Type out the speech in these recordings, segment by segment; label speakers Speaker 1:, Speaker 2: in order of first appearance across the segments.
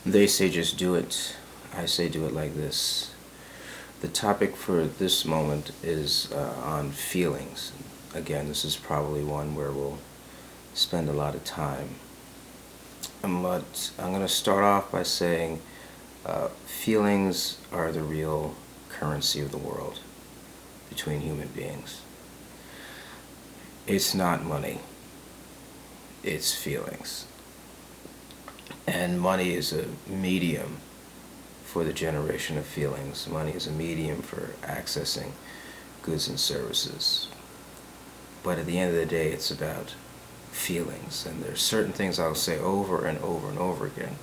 Speaker 1: They say just do it. I say do it like this. The topic for this moment is on feelings. Again, this is probably one where we'll spend a lot of time. But I'm going to start off by saying feelings are the real currency of the world between human beings. It's not money, it's feelings. And money is a medium for the generation of feelings. Money is a medium for accessing goods and services. But at the end of the day, it's about feelings. And there's certain things I'll say over and over and over again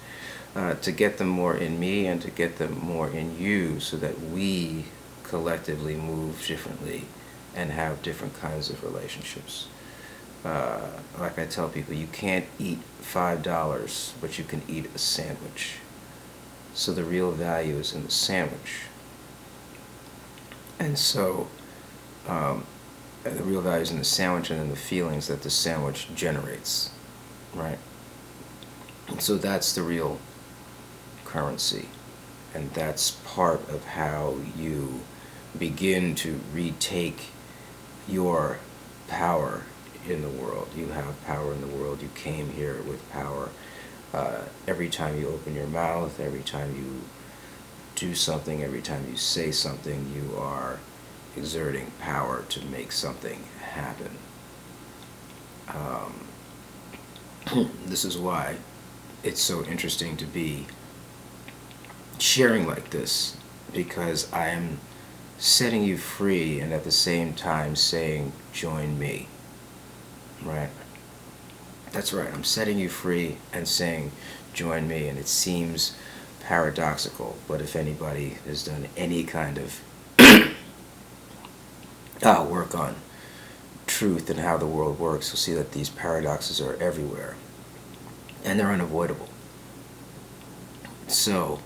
Speaker 1: to get them more in me and to get them more in you so that we collectively move differently and have different kinds of relationships. Like I tell people, you can't eat $5, but you can eat a sandwich. So the real value is in the sandwich. And so the real value is in the sandwich and in the feelings that the sandwich generates, right? And so that's the real currency. And that's part of how you begin to retake your power in the world. You have power in the world. You came here with power. Every time you open your mouth, every time you do something, every time you say something, you are exerting power to make something happen. This is why it's so interesting to be sharing like this, because I am setting you free and at the same time saying, join me. Right? That's right. I'm setting you free and saying, join me. And it seems paradoxical, but if anybody has done any kind of work on truth and how the world works, you'll see that these paradoxes are everywhere and they're unavoidable. So,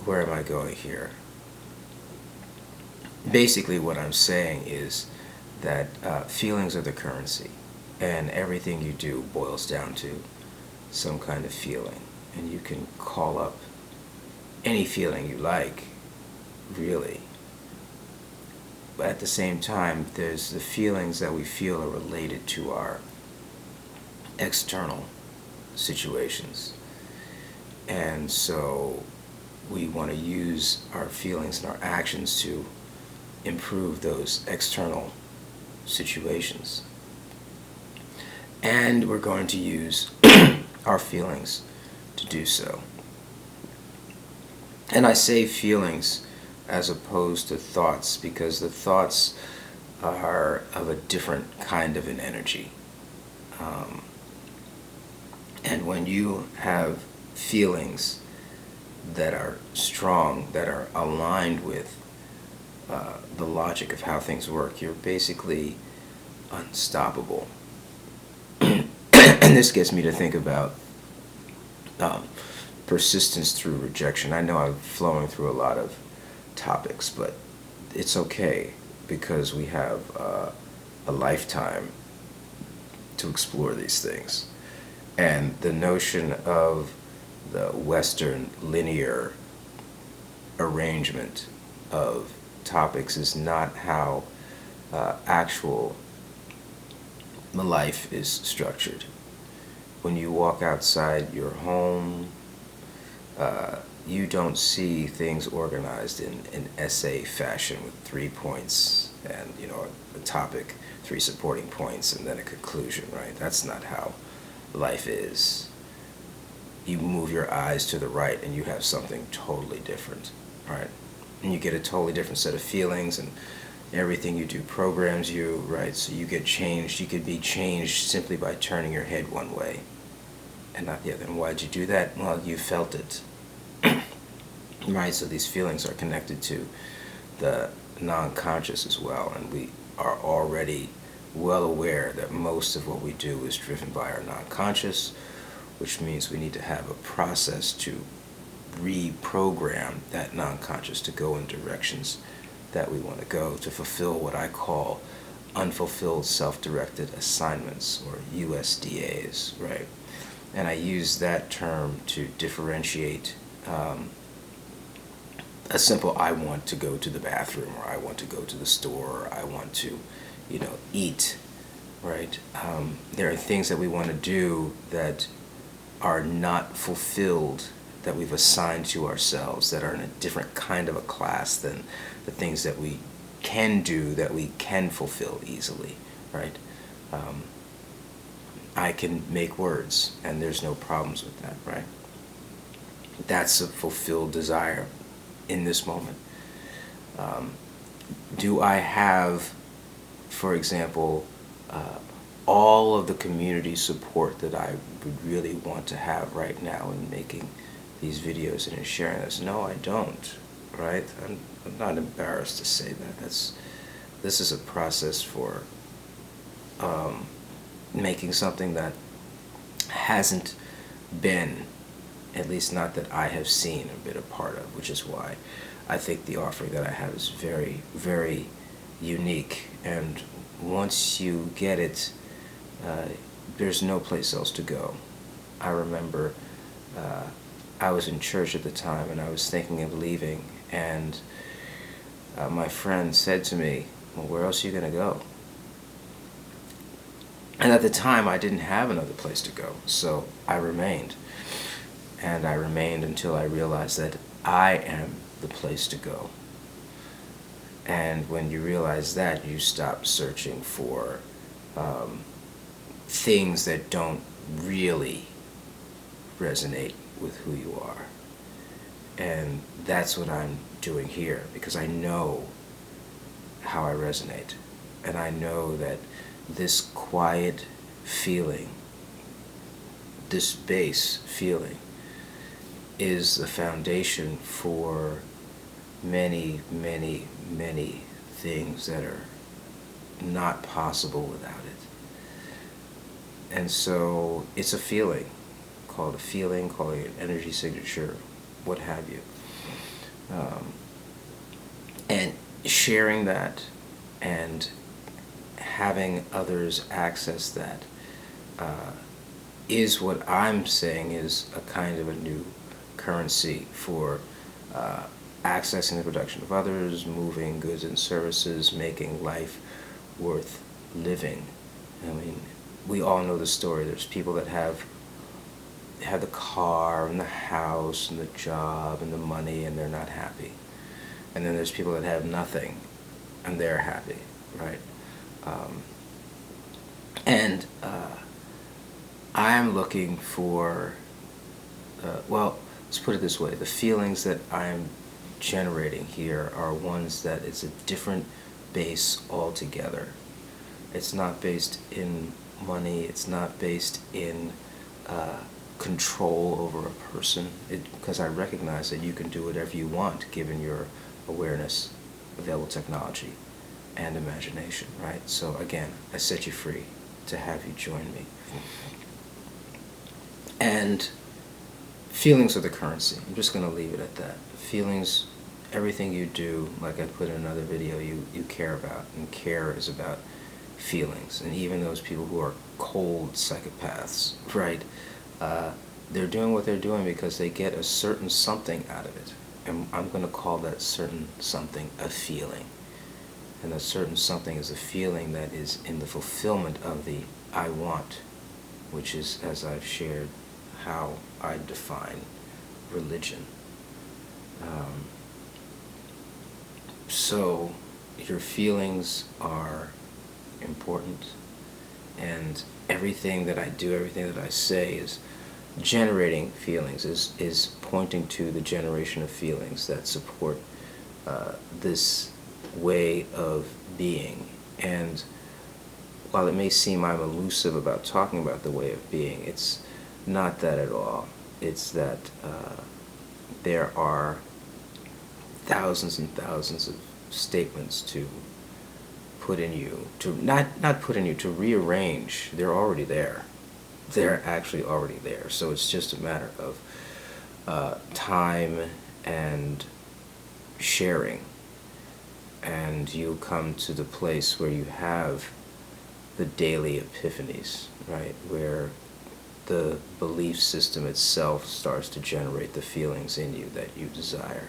Speaker 1: where am I going here? Basically, what I'm saying is that feelings are the currency, and everything you do boils down to some kind of feeling. And you can call up any feeling you like, really. But at the same time, there's the feelings that we feel are related to our external situations. And so we want to use our feelings and our actions to improve those external situations. And we're going to use our feelings to do so. And I say feelings as opposed to thoughts because the thoughts are of a different kind of an energy. And when you have feelings that are strong, that are aligned with the logic of how things work, you're basically unstoppable. And this gets me to think about persistence through rejection. I know I'm flowing through a lot of topics, but it's okay because we have a lifetime to explore these things. And the notion of the Western linear arrangement of topics is not how actual life is structured. When you walk outside your home, you don't see things organized in an essay fashion with 3 points and, a topic, 3 supporting points, and then a conclusion, right? That's not how life is. You move your eyes to the right and you have something totally different, right? And you get a totally different set of feelings, and everything you do programs you, right? So you get changed. You could be changed simply by turning your head one way and not the other. And why'd you do that? Well, you felt it. Right? So these feelings are connected to the non-conscious as well, and we are already well aware that most of what we do is driven by our non-conscious, which means we need to have a process to reprogram that non-conscious to go in directions that we want to go, to fulfill what I call unfulfilled self-directed assignments, or USDAs, right? And I use that term to differentiate a simple I want to go to the bathroom, or I want to go to the store, or I want to, eat, right? There are things that we want to do that are not fulfilled, that we've assigned to ourselves, that are in a different kind of a class than the things that we can do, that we can fulfill easily, right? I can make words, and there's no problems with that, right? That's a fulfilled desire in this moment. Do I have, for example, all of the community support that I would really want to have right now in making these videos and in sharing this? No, I don't, right? I'm not embarrassed to say that. This is a process for making something that hasn't been, at least not that I have seen or been a part of, which is why I think the offering that I have is very, very unique. And once you get it, there's no place else to go. I remember I was in church at the time, and I was thinking of leaving, and my friend said to me, well, where else are you going to go? And at the time, I didn't have another place to go, so I remained. And I remained until I realized that I am the place to go. And when you realize that, you stop searching for things that don't really resonate with who you are. And that's what I'm doing here, because I know how I resonate. And I know that this quiet feeling, this base feeling, is the foundation for many, many, many things that are not possible without it. And so it's a feeling, call it an energy signature, what have you. And sharing that and having others access that is what I'm saying is a kind of a new currency for accessing the production of others, moving goods and services, making life worth living. I mean, we all know the story. There's people that have the car and the house and the job and the money, and they're not happy. And then there's people that have nothing and they're happy, right? I'm looking for, well, let's put it this way. The feelings that I'm generating here are ones that it's a different base altogether. It's not based in money. It's not based in control over a person. Because I recognize that you can do whatever you want given your awareness, available technology, and imagination, right? So again, I set you free to have you join me. And feelings are the currency. I'm just going to leave it at that. Feelings, everything you do, like I put in another video, you care about. And care is about feelings. And even those people who are cold psychopaths, right? They're doing what they're doing because they get a certain something out of it. And I'm going to call that certain something a feeling. And a certain something is a feeling that is in the fulfillment of the I want, which is, as I've shared, how I define religion. So your feelings are important, and everything that I do, everything that I say is generating feelings, is pointing to the generation of feelings that support this way of being. And while it may seem I'm elusive about talking about the way of being, it's not that at all. It's that there are thousands and thousands of statements to put in you, to not put in you, to rearrange. They're already there. They're actually already there. So it's just a matter of time and sharing. And you come to the place where you have the daily epiphanies, right? Where the belief system itself starts to generate the feelings in you that you desire,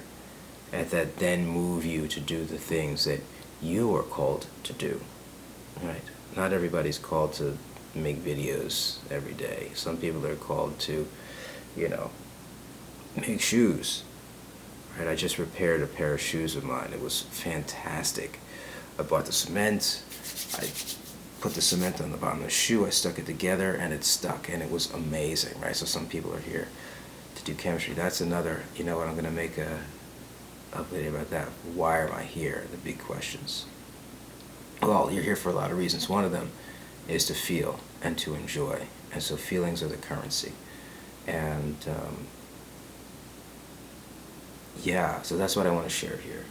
Speaker 1: and that then move you to do the things that you are called to do, right? Not everybody's called to make videos every day. Some people are called to, you know, make shoes, right? I just repaired a pair of shoes of mine. It was fantastic. I bought the cement, I put the cement on the bottom of the shoe, I stuck it together, and it stuck, and it was amazing, right? So some people are here to do chemistry. That's another, you know what, I'm going to make a video about that. Why am I here? The big questions. Well, you're here for a lot of reasons. One of them is to feel and to enjoy. And so feelings are the currency. And yeah, so that's what I want to share here.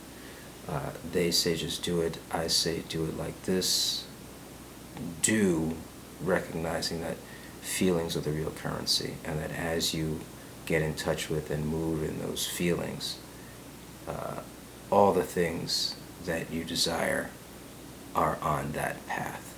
Speaker 1: They say just do it. I say do it like this. Do, recognizing that feelings are the real currency, and that as you get in touch with and move in those feelings, all the things that you desire are on that path.